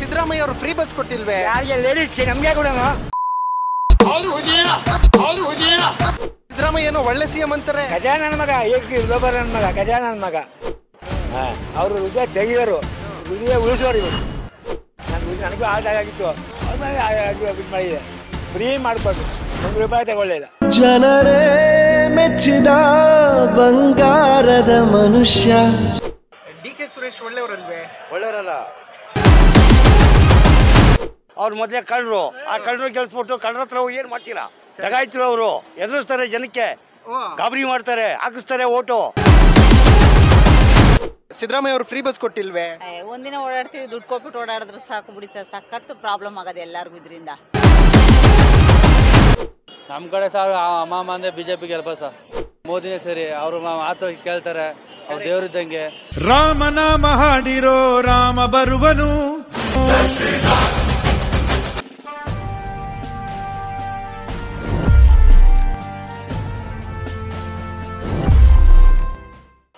ಸಿದ್ದರಾಮಯ್ಯ ಅವರು free bus ಕೊಟ್ಟಿಲ್ವೇ? ಯಾರಿಗೆ ಲೇಡೀಸ್ಗೆ ನಮ್ಗೆ ಕೊಡೋಣ. ಸಿದ್ದರಾಮಯ್ಯ ಏನೋ ಒಳ್ಳೆ ಸಿಎಂ ಅಂತಾರೆ. ಗಜಾ ನನ್ನ ಮಗ, ಲೋಬರ್ ನನ್ನ ಮಗ, ಗಜಾ ನನ್ನ ಮಗ. ಅವರು ಹೃದಯ ತೆಗಿಯೋರು, ಹೃದಯ ಉಳಿಸೋರು ಇವರು. ನನಗೂ ಆಗಿತ್ತು, ಅವ್ರ ಮೇಲೆ ಮಾಡಿದೆ. ಫ್ರೀ ಮಾಡ್ಕೊಂಡು ₹1 ತಗೊಳ್ಳಿಲ್ಲ. ಜನರೇ ಮೆಚ್ಚಿದ ಬಂಗಾರದ ಮನುಷ್ಯ. ಡಿ.ಕೆ. ಸುರೇಶ್ ಒಳ್ಳೆಯವರಲ್ವೇ? ಒಳ್ಳೆಯವರಲ್ಲ. ಅವ್ರು ಮೊದಲೇ ಕಳ್ಳರು, ಆ ಕಳ್ಳರು ಗೆಲ್ಸ್ಬಿಟ್ಟು ಕಳ್ಳರ ಹತ್ರ ಹೋಗಿ ಏನು ಮಾಡ್ತೀರಾ? ಡಕಾಯ್ತರು ಅವರು, ಎದುರಿಸ್ತಾರೆ ಜನಕ್ಕೆ, ಗಾಬರಿ ಮಾಡ್ತಾರೆ, ಹಾಕಿಸ್ತಾರೆ ಓಟು. ಸಿದ್ದರಾಮಯ್ಯ ಅವರು ಫ್ರೀ ಬಸ್ ಕೊಟ್ಟಿಲ್ವೇ? ಒಂದಿನ ಓಡಾಡ್ತೀವಿ, ದುಡ್ಡು ಕೊಟ್ಬಿಟ್ಟು ಓಡಾಡಿದ್ರೆ ಸಾಕು ಬಿಡಿ ಸರ್. ಸಖತ್ ಪ್ರಾಬ್ಲಮ್ ಆಗೋದು ಎಲ್ಲರಿಗೂ ಇದರಿಂದ. ನಮ್ಮ ಕಡೆ ಸರ್ ಅಮ್ಮ ಅಂದರೆ ಬಿಜೆಪಿ ಗೆಲ್ಪ ಸರ್. ಮೋದಿನೇ ಸರಿ, ಅವರು ಮಾತು ಕೇಳ್ತಾರೆ, ಅವ್ರು ದೇವರಿದ್ದಂಗೆ. ರಾಮನಾಮ ಹಾಡಿರೋ ರಾಮ ಬರುವನು.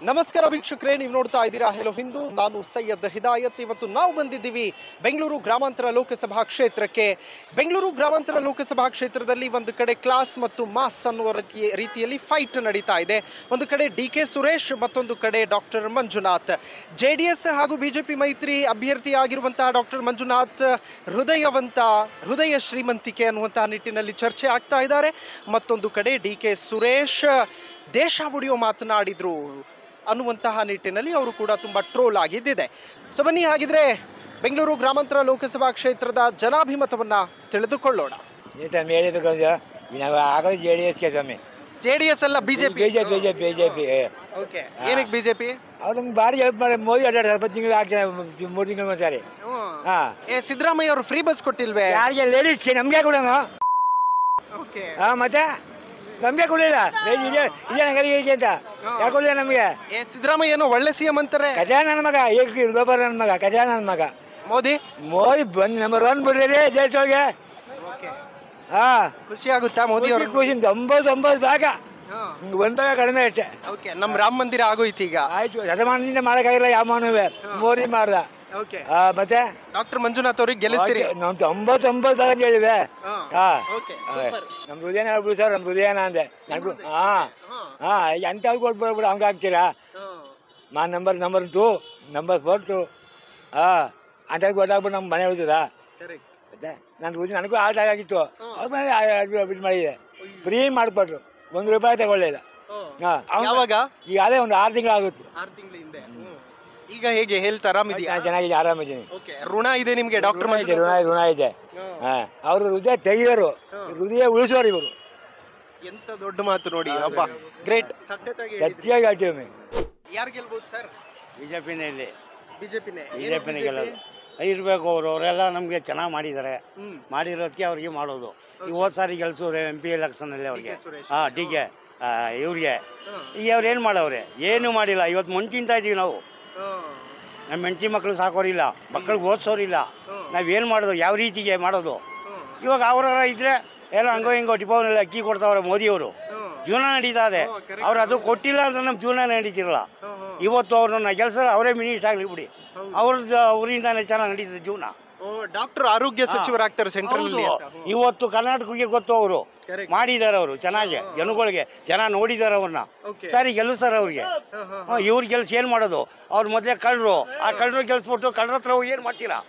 ನಮಸ್ಕಾರ ವೀಕ್ಷಕರೇ, ನೀವು ನೋಡ್ತಾ ಇದ್ದೀರಾ ಹೆಲೋ ಹಿಂದೂ. ನಾನು ಸೈಯದ್ ಹಿದಾಯತ್. ಇವತ್ತು ನಾವು ಬಂದಿದ್ದೀವಿ ಬೆಂಗಳೂರು ಗ್ರಾಮಾಂತರ ಲೋಕಸಭಾ ಕ್ಷೇತ್ರಕ್ಕೆ. ಬೆಂಗಳೂರು ಗ್ರಾಮಾಂತರ ಲೋಕಸಭಾ ಕ್ಷೇತ್ರದಲ್ಲಿ ಒಂದು ಕಡೆ ಕ್ಲಾಸ್ ಮತ್ತು ಮಾಸ್ ಅನ್ನುವ ರೀತಿಯಲ್ಲಿ ಫೈಟ್ ನಡೀತಾ ಇದೆ. ಒಂದು ಕಡೆ ಡಿ.ಕೆ. ಸುರೇಶ್, ಮತ್ತೊಂದು ಕಡೆ ಡಾಕ್ಟರ್ ಮಂಜುನಾಥ್. JDS ಹಾಗೂ BJP ಮೈತ್ರಿ ಅಭ್ಯರ್ಥಿಯಾಗಿರುವಂತಹ ಡಾಕ್ಟರ್ ಮಂಜುನಾಥ್ ಹೃದಯ ಶ್ರೀಮಂತಿಕೆ ಅನ್ನುವಂತಹ ನಿಟ್ಟಿನಲ್ಲಿ ಚರ್ಚೆ ಆಗ್ತಾ ಇದ್ದಾರೆ. ಮತ್ತೊಂದು ಕಡೆ ಡಿ.ಕೆ. ಸುರೇಶ್ ದೇಶ ಉಳಿಯೋ ಮಾತನಾಡಿದ್ರು ಅನ್ನುವಂತಹ ನಿಟ್ಟಿನಲ್ಲಿ ಅವರು ಕೂಡ ತುಂಬ ಟ್ರೋಲ್ ಆಗಿದ್ದಿದೆ. ಸೊ ಬನ್ನಿ, ಹಾಗಿದ್ರೆ ಬೆಂಗಳೂರು ಗ್ರಾಮಾಂತರ ಲೋಕಸಭಾ ಕ್ಷೇತ್ರದ ಜನಾಭಿಮತವನ್ನು ತಿಳಿದುಕೊಳ್ಳೋಣ. JDS ಅಲ್ಲ, ಬಿಜೆಪಿ. ಓಕೆ, ಏನಕ್ಕೆ ಬಿಜೆಪಿ? ಅವ್ರು ನಮ್ಗೆ ಭಾರಿ ಹೆಲ್ಪ್ ಮಾಡಿ. ಮೋದಿ 2 ತಿಂಗಳು ಆಗ್ತದೆ, 3 ತಿಂಗಳು ಒಂದ್ಸಾರಿ. ಸಿದ್ದರಾಮಯ್ಯ ಅವರು ಫ್ರೀ ಬಸ್ ಕೊಟ್ಟಿಲ್ವೇ? ಯಾರಿಗೆ ಲೇಡೀಸ್ಗೆ ನಮ್ಗೆ ಕೊಡೋಣ. ಓಕೆ, ಮತ್ತೆ ನಮ್ಗೆ ಕೊಡಲಿಲ್ಲ. ಇದೇ ನಗರಿಗೆ ಅಂತ ಯಾಕೆ ಕೊಡಲಿಲ್ಲ ನಮಗೆ? ಸಿದ್ದರಾಮಯ್ಯ ಏನೋ ಒಳ್ಳೆ ಸಿಎಂ ಅಂತಾರೆ. ಗಜಾ ನನ್ನ ಮಗ, ಲೋಬರ್ ನನ್ನ ಮಗ, ಗಜಾ ನನ್ನ ಮಗ. ಮೋದಿ ಬಂದು ನಂಬರ್ 1 ಬಿಡ್ರಿ ದೇಶಕ್ಕೆ. ಖುಷಿ ಆಗುತ್ತಾ ಮೋದಿ ಅವರು? ಖುಷಿ 99 ದಾಗ ಬಂದಾಗ ಕಡಿಮೆ ಅಷ್ಟೇ. ಓಕೆ, ನಮ್ಮ ರಾಮ ಮಂದಿರ ಆಗೋಯ್ತು ಈಗ. ಆಯ್ತು, ಶತಮಾನದಿಂದ ಮಾಡೋಕ್ಕಾಗಿಲ್ಲ ಯಾವ ಮಾನವೇ. ಮೋದಿ ಮಾಡ್ದ. ಓಕೆ, ಮತ್ತೆ ಡಾಕ್ಟರ್ ಮಂಜುನಾಥ್ ಅವ್ರಿಗೆ ಗೆಲ್ಲಿಸ್ತೀರಿ? ನಾವು 99 ದಾಗ ಹೇಳಿವೆ. ನಮ್ ಹೃದಯನ ಹೇಳ್ಬಿಡು ಸರ್, ನಮ್ ಹೃದಯನ ಅಂದೆ. ನನಗೂ ಎಂಥವ್ರು ಕೊಟ್ಬಿಡ್ಬಿಡು, ಹಂಗೆ ಹಾಕ್ತೀರಾ? ನಂಬರ್ 2, ನಂಬರ್ 4 ಅಂತ ಕೊಟ್ಟಾಗ್ಬಿಟ್ಟು ನಮ್ಮ ಮನೆ ಹೇಳ್ತದ. ಮತ್ತೆ ನನ್ನ ಹೃದಯ ನನಗೂ ಆಗಿತ್ತು, ಅವ್ರ ಮೇಲೆ ಬಿಟ್ಟು ಮಾಡಿದೆ. ಫ್ರೀ ಮಾಡಿಕೊಟ್ರು, ₹1 ತಗೊಳ್ಳಿಲ್ಲ. ಯಾವಾಗ? ಈಗಾಗಲೇ ಒಂದು 6 ತಿಂಗಳಾಗುತ್ತೆ. 6 ತಿಂಗಳ ಹಿಂದೆ. ಈಗ ಹೇಗೆ ಹೇಳ್ತಾ ಆರಾಮಿದೆಯಾ? ಚೆನ್ನಾಗಿದೆ, ಆರಾಮಿದ್ದೀನಿ. ಋಣ ಇದೆ ನಿಮ್ಗೆ ಡಾಕ್ಟರ್ ಋಣ ಇದೆ. ಅವರು ಹೃದಯ ತೆಗಿಯೋರು, ಹೃದಯ ಉಳಿಸೋರು ಇವರು. ಎಂತ ದೊಡ್ಡ ಮಾತು ನೋಡಿ, ಅಬ್ಬಾ ಗ್ರೇಟ್. ಗಟ್ಟಿಯಾಗಿ ಹೇಳ್ತೀವಿ. ಯಾರು ಗೆಲ್ಬಹುದು ಸರ್? ಬಿಜೆಪಿನೇ ಬಿಜೆಪಿನೇ ಗೆಲ್ಲೋದು ಇರಬೇಕು. ಅವರೆಲ್ಲ ನಮಗೆ ಚೆನ್ನಾಗಿ ಮಾಡಿದ್ದಾರೆ. ಮಾಡಿರೋದಕ್ಕೆ ಅವ್ರಿಗೆ ಮಾಡೋದು. ಈ ಹೋದ ಸಾರಿ ಗೆಲ್ಸೋರೆ MP ಎಲೆಕ್ಷನಲ್ಲಿ ಅವ್ರಿಗೆ. ಡಿ.ಕೆ. ಇವ್ರಿಗೆ ಈಗ ಅವ್ರು ಏನು ಮಾಡವ್ರೆ? ಏನು ಮಾಡಿಲ್ಲ. ಇವತ್ತು ಮುಂಚೆ ತಿಂತಾ ಇದೀವಿ ನಾವು. ನಮ್ಮ ಹೆಂಡತಿ ಮಕ್ಕಳು ಸಾಕೋರಿಲ್ಲ, ಮಕ್ಕಳಿಗೆ ಓದಿಸೋರಿಲ್ಲ. ನಾವೇನು ಮಾಡೋದು? ಯಾವ ರೀತಿಗೆ ಮಾಡೋದು? ಇವಾಗ ಅವರ ಇದ್ರೆ ಏನೋ ಹಂಗೋ ಹಿಂಗೋ ಟಿಪ್ಪವನ್ನೆಲ್ಲ ಅಕ್ಕಿ ಕೊಡ್ತಾವ್ರೆ ಮೋದಿಯವರು. ಜೀವನ ನಡೀತಾ ಇದೆ. ಅವ್ರು ಅದು ಕೊಟ್ಟಿಲ್ಲ ಅಂದ್ರೆ ನಮ್ಮ ಜೀವನ ನಡೀತಿರಲ್ಲ. ಇವತ್ತು ಅವ್ರನ್ನ ಕೆಲಸ ಅವರೇ ಮಿನಿಸ್ಟರ್ ಆಗಲಿ ಬಿಡಿ, ಅವರಿಂದಾನೇ ಚೆನ್ನಾಗಿ ನಡೀತದೆ ಜೀವನ. ಡಾಕ್ಟರ್ ಆರೋಗ್ಯ ಸಚಿವರಾಗ್ತಾರೆ ಸೆಂಟ್ರಲ್. ಇವತ್ತು ಕರ್ನಾಟಕಕ್ಕೆ ಗೊತ್ತು, ಅವರು ಮಾಡಿದ್ದಾರೆ. ಅವರು ಚೆನ್ನಾಗಿ ಜನಗಳಿಗೆ ಜನ ನೋಡಿದ್ದಾರೆ ಅವ್ರನ್ನ. ಸರಿ ಗೆಲ್ಲಿಸ್ತಾರೆ ಅವ್ರಿಗೆ. ಇವ್ರ ಕೆಲಸ ಏನು ಮಾಡೋದು? ಅವ್ರು ಮೊದಲೇ ಕಳ್ಳರು, ಆ ಕಳ್ಳರು ಗೆಲ್ಸ್ಬಿಟ್ಟು ಕಳ್ಳರ ಹತ್ರ ಹೋಗಿ ಏನು ಮಾಡ್ತೀರಾ?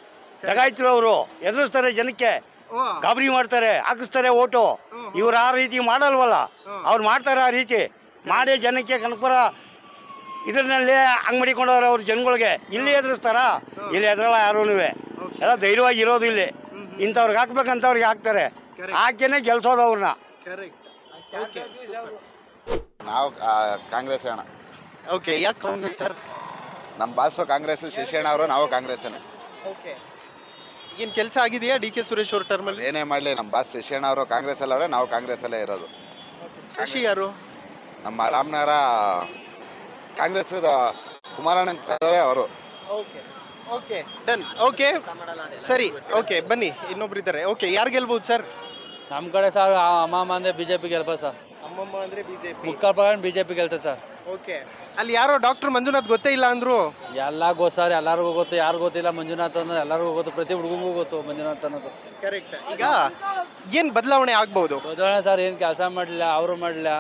ಡಕಾಯ್ತರು ಅವರು, ಎದುರಿಸ್ತಾರೆ ಜನಕ್ಕೆ, ಗಾಬರಿ ಮಾಡ್ತಾರೆ, ಹಾಕಿಸ್ತಾರೆ ಓಟು. ಇವ್ರು ಆ ರೀತಿ ಮಾಡಲ್ವಲ್ಲ, ಅವ್ರು ಮಾಡ್ತಾರೆ ಆ ರೀತಿ ಮಾಡಿ ಜನಕ್ಕೆ ಕನಕಪುರ ಇದರಲ್ಲೇ ಹಂಗೆ ಮಾಡಿಕೊಂಡವ್ರೆ ಅವ್ರ ಜನಗಳಿಗೆ. ಇಲ್ಲಿ ಎದುರಿಸ್ತಾರಾ? ಇಲ್ಲಿ ಎದುರಲ್ಲ ಯಾರೂ. ಎಲ್ಲ ಧೈರ್ಯವಾಗಿ ಇರೋದು ಇಲ್ಲಿ. ಇಂಥವ್ರಿಗೆ ಹಾಕ್ಬೇಕಂತವ್ರಿಗೆ ಹಾಕ್ತಾರೆ, ಹಾಕೇನೆ ಗೆಲ್ಸೋದು ಅವ್ರನ್ನ. ನಾವು ಕಾಂಗ್ರೆಸ್ ಅಣ್ಣ. ಓಕೆ, ಯಾಕೆ ಕಾಂಗ್ರೆಸ್ ಸರ್? ನಮ್ಮ ಬಾಸು ಕಾಂಗ್ರೆಸ್, ಶಶಿಯಣ್ಣ ಅವರು, ನಾವು ಕಾಂಗ್ರೆಸ್ಸೇ. ಓಕೆ, ಏನು ಕೆಲಸ ಆಗಿದೆಯಾ ಡಿ.ಕೆ. ಸುರೇಶ್ ಅವ್ರ ಟರ್ಮಲ್ಲಿ? ಏನೇ ಮಾಡಲಿ, ನಮ್ಮ ಬಾಸ್ ಶಶಿಯಣ್ಣ ಅವರು ಕಾಂಗ್ರೆಸ್ಸಲ್ಲಿ ಅವರೇ, ನಾವು ಕಾಂಗ್ರೆಸ್ಸಲ್ಲೇ ಇರೋದು. ಶಶಿ ಯಾರು? ನಮ್ಮ ರಾಮನಗರ ಕಾಂಗ್ರೆಸ್ ಕುಮಾರಣ್ಣ ಅವರು. Okay okay done. ಓಕೆ ಸರಿ, ಓಕೆ ಬನ್ನಿ, ಇನ್ನೊಬ್ರು ಇದ್ದಾರೆ. ಓಕೆ, ಯಾರು ಗೆಲ್ಬಹುದು ಸರ್? ನಮ್ಮ ಕಡೆ ಸರ್ ಅಮ್ಮಮ್ಮ ಅಂದರೆ ಬಿಜೆಪಿ ಗೆಲ್ಪ ಸರ್. ಅಮ್ಮಮ್ಮ ಅಂದರೆ ಬಿಜೆಪಿ. ಮುಕ್ಕಾಲ್ ಬಿಜೆಪಿ ಗೆಲ್ತದೆ ಸರ್. ಓಕೆ, ಅಲ್ಲಿ ಯಾರೋ ಡಾಕ್ಟರ್ ಮಂಜುನಾಥ್ ಗೊತ್ತೇ ಇಲ್ಲ ಅಂದ್ರು. ಎಲ್ಲ ಗೊತ್ತು ಸರ್, ಎಲ್ಲರಿಗೂ ಗೊತ್ತು. ಯಾರು ಗೊತ್ತಿಲ್ಲ ಮಂಜುನಾಥ್ ಅನ್ನೋದು ಎಲ್ಲರಿಗೂ ಗೊತ್ತು, ಪ್ರತಿ ಹುಡುಗಂಗೂ ಗೊತ್ತು ಮಂಜುನಾಥ್ ಅನ್ನೋದು. ಕರೆಕ್ಟ್. ಈಗ ಏನ್ ಬದಲಾವಣೆ ಆಗ್ಬಹುದು? ಬದಲಾವಣೆ ಸರ್ ಏನು ಕೆಲಸ ಮಾಡಲಿಲ್ಲ, ಅವರು ಮಾಡಲಿಲ್ಲ.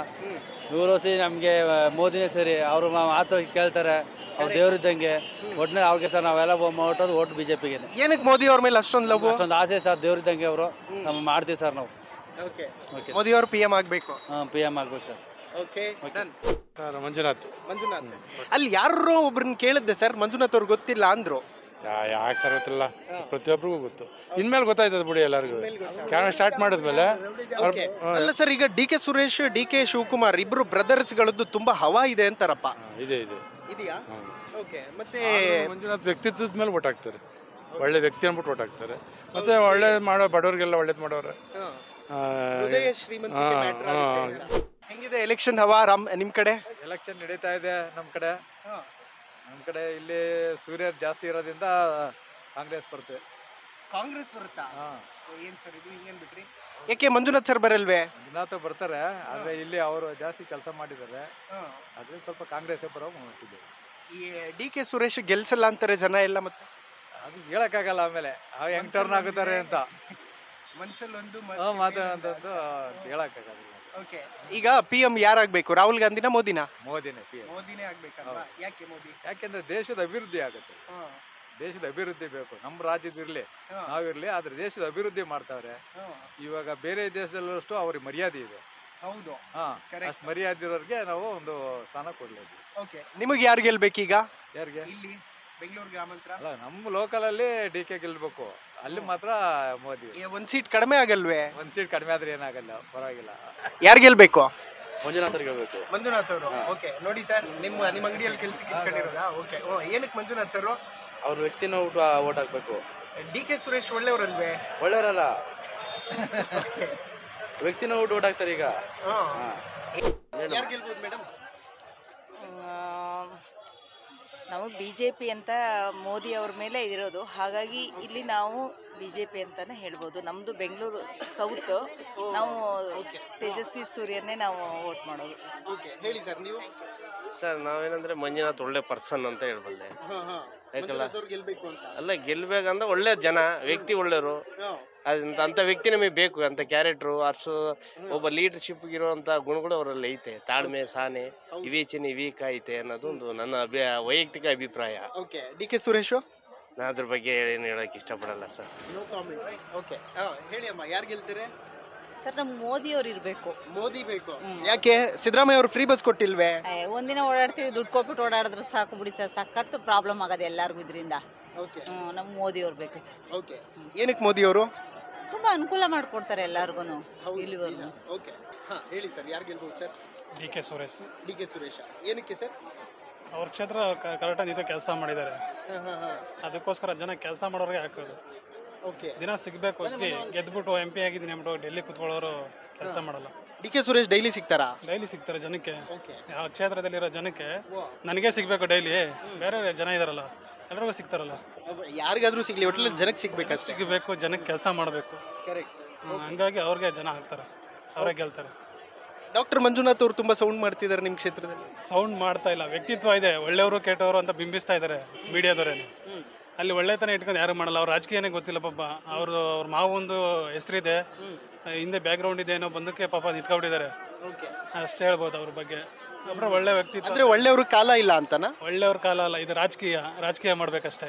ಇವರು ನಮಗೆ ಮೋದಿನೇ ಸರಿ, ಅವರು ಮಾತು ಕೇಳ್ತಾರೆ, ಅವ್ರು ದೇವ್ರಿದ್ದಂಗೆ. ಒಟ್ಟಿನಲ್ಲಿ ಅವ್ರಿಗೆ ಸರ್ ನಾವೆಲ್ಲ ಹೊಟ್ಟೋದು ಓಟ್ ಬಿಜೆಪಿಗೆ. ಏನಕ್ಕೆ ಮೋದಿ ಅವ್ರ ಮೇಲೆ ಅಷ್ಟೊಂದು ಲವ್? ಅಷ್ಟೊಂದು ಆಸೆ ಸರ್, ದೇವ್ರಿದ್ದಂಗೆ ಅವರು. ನಮ್ಮ ಮಾಡ್ತೀವಿ ಸರ್ ನಾವು. ಓಕೆ, ಮೋದಿ ಅವರು PM ಆಗ್ಬೇಕು. PM ಆಗ್ಬೇಕು ಸರ್. ಓಕೆ, ಮಂಜುನಾಥ್. ಅಲ್ಲಿ ಯಾರೋ ಒಬ್ರನ್ನ ಕೇಳಿದ್ದೆ ಸರ್, ಮಂಜುನಾಥ್ ಅವ್ರು ಗೊತ್ತಿಲ್ಲ ಅಂದ್ರು. ಯಾಕೆ ಸರ್ ಗೊತ್ತಿಲ್ಲ, ಪ್ರತಿಯೊಬ್ಬರಿಗೂ ಗೊತ್ತು. ಇನ್ಮೇಲೆ ಗೊತ್ತಾಯ್ತದ ಬಿಡಿ ಎಲ್ಲರಿಗೂ. ಕ್ಯಾನ್ ಸ್ಟಾರ್ಟ್ ಮಾಡಿದ್ಮೇಲೆ ಅಲ್ಲ ಸರ್, ಈಗ DK ಸುರೇಶ್, DK ಶಿವಕುಮಾರ್ ಇಬ್ರು ಬ್ರದರ್ಸ್ ಗಳದ್ದು ತುಂಬಾ ಹವಾ ಇದೆ ಅಂತಾರಪ್ಪ. ಇದೆ ಇದೆಯಾ? ಓಕೆ, ಮತ್ತೆ ಮಂಜುನಾಥ್ ವ್ಯಕ್ತಿತ್ವದ ಮೇಲೆ ಓಟ್ ಹಾಕ್ತಾರೆ. ಒಳ್ಳೆ ವ್ಯಕ್ತಿ ಅಂದ್ಬಿಟ್ಟು ಓಟ್ ಹಾಕ್ತಾರೆ. ಮತ್ತೆ ಒಳ್ಳೆ ಮಾಡೋ ಬಡವ್ರಿಗೆಲ್ಲ ಒಳ್ಳೇದು ಮಾಡೋರೆ. ಹೆಂಗಿದೆ ಎಲೆಕ್ಷನ್ ಹವಾ ನಿಮ್ ಕಡೆ? ಎಲೆಕ್ಷನ್ ನಡೀತಾ ಇದೆ ನಮ್ಮ ಕಡೆ. ಇಲ್ಲಿ ಸೂರ್ಯ ಜಾಸ್ತಿ ಇರೋದ್ರಿಂದ ಕಾಂಗ್ರೆಸ್ ಬರುತ್ತೆ. ಕಾಂಗ್ರೆಸ್ ಬರುತ್ತಾ? ಏನ್ ಸರ್ ಇದು ಹಿಂಗೇನ್ ಬಿಟ್ರಿ? ಯಾಕೆ ಮಂಜುನಾಥ್ ಸರ್ ಬರಲ್ವೇ? ಮಂಜುನಾಥ್ ಬರ್ತಾರೆ, ಆದ್ರೆ ಇಲ್ಲಿ ಅವರು ಜಾಸ್ತಿ ಕೆಲಸ ಮಾಡಿದ್ದಾರೆ. ಅದ್ರಲ್ಲಿ ಸ್ವಲ್ಪ ಕಾಂಗ್ರೆಸ್ ಬರೋ ನೋಡ್ತಿದ್ದೆ. ಈ DK ಸುರೇಶ್ ಗೆಲ್ಸಲ್ಲ ಅಂತಾರೆ ಜನ ಎಲ್ಲ. ಮತ್ತೆ ಅದು ಹೇಳಕ್ಕಾಗಲ್ಲ, ಆಮೇಲೆ ಹೆಂಗ್ ಟರ್ನ್ ಆಗುತ್ತಾರೆ ಅಂತ ಮನ್ಸಲ್ಲಿ ಒಂದು ಮಾತಾಡೋಂಥದ್ದು ಹೇಳಕ್ಕಾಗಲ್ಲ. ಓಕೆ, ಈಗ PM ಯಾರಾಗ್ಬೇಕು? ರಾಹುಲ್ ಗಾಂಧಿನ ಮೋದಿನ? ಮೋದಿನೇ ಮೋದಿನೇ ಆಗ್ಬೇಕಲ್ವಾ? ಯಾಕೆ ಮೋದಿ? ಯಾಕೆಂದ್ರೆ ದೇಶದ ಅಭಿವೃದ್ಧಿ ಆಗುತ್ತೆ. ದೇಶದ ಅಭಿವೃದ್ಧಿ ಬೇಕು. ನಮ್ಮ ರಾಜ್ಯದಿರ್ಲಿ ನಾವಿರ್ಲಿ, ಆದ್ರೆ ದೇಶದ ಅಭಿವೃದ್ಧಿ ಮಾಡ್ತಾವ್ರೆ. ಇವಾಗ ಬೇರೆ ದೇಶದಲ್ಲಷ್ಟು ಅವ್ರಿಗೆ ಮರ್ಯಾದೆ ಇದೆ. ಹೌದು. ಅಷ್ಟು ಮರ್ಯಾದೆ ಇರೋರಿಗೆ ನಾವು ಒಂದು ಸ್ಥಾನ ಕೊಡ್ಲೇಬೇಕು. ಓಕೆ, ನಿಮಗೆ ಯಾರು ಗೆಲ್ಬೇಕೀಗ? ಯಾರಿಗೆ? ಇಲ್ಲಿ ಬೆಂಗಳೂರು ಗ್ರಾಮಾಂತರ ಅಲ್ಲ, ನಮ್ಮ ಲೋಕಲ್ ಅಲ್ಲಿ DK ಗೆಲ್ಬೇಕು. ಅಲ್ಲಿ ಮಾತ್ರ ಮೋದಿ. ಒಂದ್ ಸೀಟ್ ಕಡಿಮೆ ಆಗಲ್ವೇ? ಒಂದ್ ಸೀಟ್ ಕಡಿಮೆ ಆದ್ರೆ ಏನಾಗಲ್ಲ, ಪರವಾಗಿಲ್ಲ. ಯಾರು ಗೆಲ್ಬೇಕು? ಮಂಜುನಾಥ್ ಗೆಲ್ಬೇಕು. ಮಂಜುನಾಥ್ ಅವರು. ಓಕೆ, ನೋಡಿ ಸರ್, ನಿಮ್ಮ ಅಂಗಡಿಯಲ್ಲಿ ಕೆಲ್ಸಕ್ಕೆ ಇಟ್ಕೊಂಡಿರೋದಾ? ಓಕೆ, ಏನಕ್ಕೆ ಮಂಜುನಾಥ್ ಸರ್? ಅವ್ರ ವ್ಯಕ್ತಿನ ಓಟ್ ಹಾಕ್ಬೇಕು. DK ಸುರೇಶ್ ಒಳ್ಳೆಯವರಲ್ವೇ? ಒಳ್ಳೆಯವರಲ್ಲ, ವ್ಯಕ್ತಿನ ಓಟ್ ಹಾಕ್ತಾರೆ ಈಗ. ಯಾರು ಗೆಲ್ಬೋದು ಮೇಡಮ್? ನಾವು BJP ಅಂತ ಮೋದಿ ಅವ್ರ ಮೇಲೆ ಇರೋದು, ಹಾಗಾಗಿ ಇಲ್ಲಿ ನಾವು BJP ಅಂತಾನೆ ಹೇಳ್ಬೋದು. ನಮ್ಮದು ಬೆಂಗಳೂರು ಸೌತ್, ನಾವು ತೇಜಸ್ವಿ ಸೂರ್ಯನೇ ನಾವು ವೋಟ್ ಮಾಡೋದು. ಓಕೆ, ಹೇಳಿ ಸರ್ ನೀವು. ಸರ್ ನಾವೇನಂದ್ರೆ ಮಂಜುನಾಥ್ ಒಳ್ಳೆ ಪರ್ಸನ್ ಅಂತ ಹೇಳ್ಬಲ್ಲೆ. ಯಾಕಲ್ಲ ಅಲ್ಲ, ಗೆಲ್ಬೇಕಂದ್ರೆ ಒಳ್ಳೆ ಜನ, ವ್ಯಕ್ತಿ ಒಳ್ಳೆಯವರು. ಅಂತ ವ್ಯಕ್ತಿ ನಮಗೆ ಬೇಕು, ಅಂತ ಕ್ಯಾರೆಕ್ಟ್ರು, ಅಷ್ಟು ಒಬ್ಬ ಲೀಡರ್ಶಿಪ್ ಇರುವಂತ ಗುಣಗಳು ಅವರಲ್ಲಿ ಐತೆ. ತಾಳ್ಮೆ, ಸಹನೆ, ವಿವೇಚನೆ, ವಿವೇಕ ಐತೆ ಅನ್ನೋದು ಒಂದು ನನ್ನ ವೈಯಕ್ತಿಕ ಅಭಿಪ್ರಾಯ. ಓಕೆ, DK ಸುರೇಶ್ ನಾ ಅದ್ರ ಬಗ್ಗೆ ಏನು ಹೇಳಕ್ ಇಷ್ಟಪಡಲ್ಲ ಸರ್. ಓಕೆ, ಹೇಳಿ ಅಮ್ಮ, ಯಾರು ಗೆಲ್ತಾರೆ? ಸರ್, ನಮ್ಗೆ ಮೋದಿ ಅವ್ರು ಇರಬೇಕು. ಮೋದಿ ಬೇಕು. ಯಾಕೆ? ಸಿದ್ದರಾಮಯ್ಯ ಅವರು ಫ್ರೀ ಬಸ್ ಕೊಟ್ಟಿಲ್ವೇ? ಒಂದಿನ ಓಡಾಡ್ತೀವಿ, ದುಡ್ಡು ಕೊಟ್ಬಿಟ್ಟು ಓಡಾಡಿದ್ರೆ ಸಾಕು ಬಿಡಿ ಸರ್, ಸಖತ್ ಪ್ರಾಬ್ಲಮ್ ಆಗದೆ ಎಲ್ಲರಿಗೂ ಇದರಿಂದ. ಓಕೆ, ನಮ್ಗೆ ಮೋದಿ ಅವ್ರು ಬೇಕು ಸರ್. ಓಕೆ, ಏನಕ್ಕೆ ಮೋದಿ ಅವರು? ತುಂಬಾ ಅನುಕೂಲ ಮಾಡಿಕೊಡ್ತಾರೆ ಎಲ್ಲರಿಗೂ ಇಲ್ಲಿವರೆಗೂ. ಓಕೆ, ಹೇಳಿ ಸರ್, ಯಾರು ಗೆಲ್ಬಹುದು sir? DK Suresh. DK Suresh ಏನಕ್ಕೆ ಸರ್? ಅವ್ರ ಕ್ಷೇತ್ರ ಕರೆಕ್ಟಾಗಿ ನಿಂತು ಕೆಲಸ ಮಾಡಿದ್ದಾರೆ, ಅದಕ್ಕೋಸ್ಕರ ಜನ ಕೆಲಸ ಮಾಡೋರಿಗೆ ಹಾಕೋದು. ಓಕೆ, ದಿನ ಸಿಗ್ಬೇಕು, ಗೆದ್ಬಿಟ್ಟು MP ಆಗಿದ್ದೀನಿ ಅಂದ್ಬಿಟ್ಟು ಡೆಲ್ಲಿ ಕುತ್ಕೊಳ್ಳೋರು ಕೆಲಸ ಮಾಡಲ್ಲ. DK ಸುರೇಶ್ ಡೈಲಿ ಸಿಗ್ತಾರಾ? ಡೈಲಿ ಸಿಗ್ತಾರೆ ಜನಕ್ಕೆ. ಆ ಕ್ಷೇತ್ರದಲ್ಲಿರೋ ಜನಕ್ಕೆ ನನಗೆ ಸಿಗ್ಬೇಕು ಡೈಲಿ, ಬೇರೆ ಜನ ಇದಾರಲ್ಲ ಎಲ್ಲರಿಗೂ ಸಿಗ್ತಾರಲ್ಲ. ಯಾರಿಗಾದ್ರೂ ಸಿಗ್ಲಿ, ಒಟ್ಟಲ್ಲಿ ಜನಕ್ಕೆ ಸಿಗ್ಬೇಕಷ್ಟೇ. ಸಿಗಬೇಕು, ಜನಕ್ಕೆ ಕೆಲಸ ಮಾಡಬೇಕು. ಹಂಗಾಗಿ ಅವ್ರಿಗೆ ಜನ ಹಾಕ್ತಾರೆ, ಅವರೇ ಗೆಲ್ತಾರೆ. ಡಾಕ್ಟರ್ ಮಂಜುನಾಥ್ ಅವರು ತುಂಬಾ ಸೌಂಡ್ ಮಾಡ್ತಿದ್ದಾರೆ ನಿಮ್ಮ ಕ್ಷೇತ್ರದಲ್ಲಿ. ಸೌಂಡ್ ಮಾಡ್ತಾ ಇಲ್ಲ, ವ್ಯಕ್ತಿತ್ವ ಇದೆ, ಒಳ್ಳೆಯವರು ಕೆಟ್ಟವರು ಅಂತ ಬಿಂಬಿಸ್ತಾ ಇದ್ದಾರೆ ಮೀಡಿಯಾದವರೇನು. ಅಲ್ಲಿ ಒಳ್ಳೆತನ ಇಟ್ಕೊಂಡು ಯಾರು ಮಾಡಲ್ಲ. ಅವ್ರ ರಾಜಕೀಯನೇ ಗೊತ್ತಿಲ್ಲ ಪಾಪ. ಅವ್ರ ಮಾವೊಂದು ಹೆಸರಿದೆ, ಹಿಂದೆ ಬ್ಯಾಕ್ ಗ್ರೌಂಡ್ ಇದೆ, ಏನೋ ಬಂದಕ್ಕೆ ಪಾಪ ನಿಂತ್ಕೊಂಡಿದ್ದಾರೆ ಅಷ್ಟೇ ಹೇಳ್ಬೋದು ಅವ್ರ ಬಗ್ಗೆ. ಒಬ್ಬರು ಒಳ್ಳೆ ವ್ಯಕ್ತಿತ್ವ. ಅಂದ್ರೆ ಒಳ್ಳೆಯವ್ರ ಕಾಲ ಇಲ್ಲ ಅಂತನಾ? ಒಳ್ಳೆಯವ್ರ ಕಾಲ ಅಲ್ಲ, ಇದು ರಾಜಕೀಯ ಮಾಡ್ಬೇಕಷ್ಟೇ.